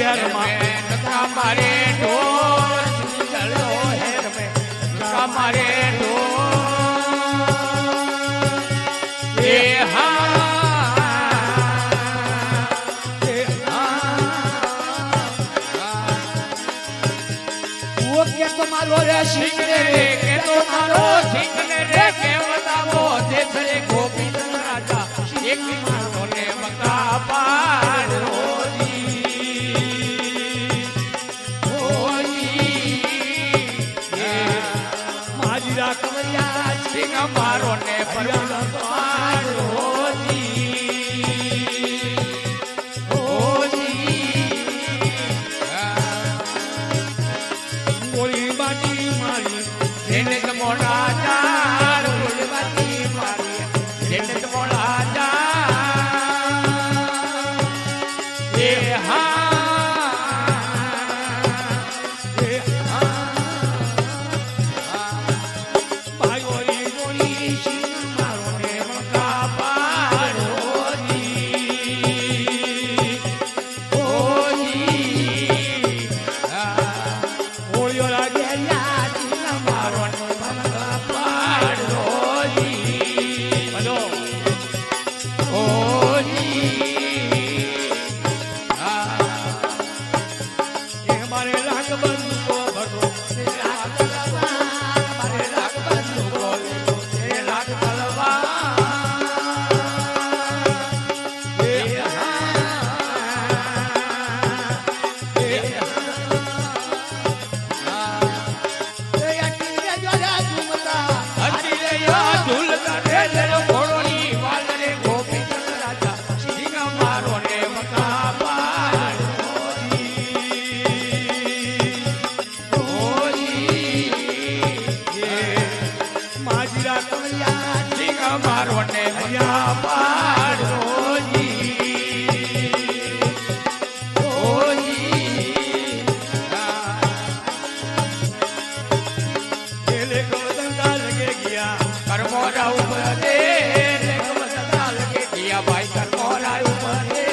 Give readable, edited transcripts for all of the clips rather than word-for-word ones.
हेर में हमारे ढोल चलो हेर में हमारे ढोल ये वो क्या तुम्हारो रे सिंह रे के तो मारो सिंह रे के बताओ देश रे गोविंद राजा एक मारो ने मका पार होजी माजीरा कमरिया सिंह मारो ने पर्वत पार होजी गोली बाटी मारी જેને મોડા ચાર ફૂલવાતી મારી જેને મોડા ચાર એ હા ભાઈ ઓરી ગોળી સિંહ મારો ને મકા પાડોજી ઓજી ઓળિયો લાગેલા મારો ને મકા પાડોજી બોલો ઓજી એ મારે લાગ બંદૂકો ભરો મારે લાગ બંદૂકો એ લાગ તલવાર એ હા એ હરી રે યા ઝૂલતા રે રે ઘોડોની વાલ રે ગોપીચંદ રાજા સિંહ મારો ને મકા પાડોજી ઓજી માજીરા કમરિયા સિંહ મારો ને મકા પાડોજી ઓજી એલે કવતંગા લગે ગયા કરમોરા ઉપર દે રે કવતંગા લગે ગયા ભાઈ કરમોરા ઉપર દે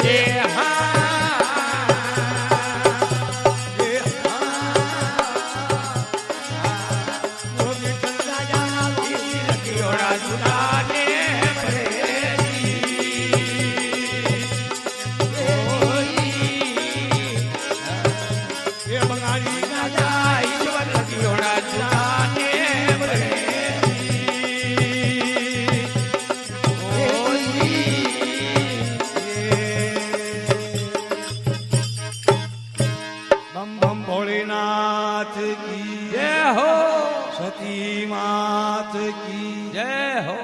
એ હા એ ગોવિંદ રાજાના રખિયોડા જુદાને એ બંગાળી રાજા ઈશ્વર રખિયોડા જુદાને બમ બમ ભોળેનાથ કી જય હો સતી માત કી જય હો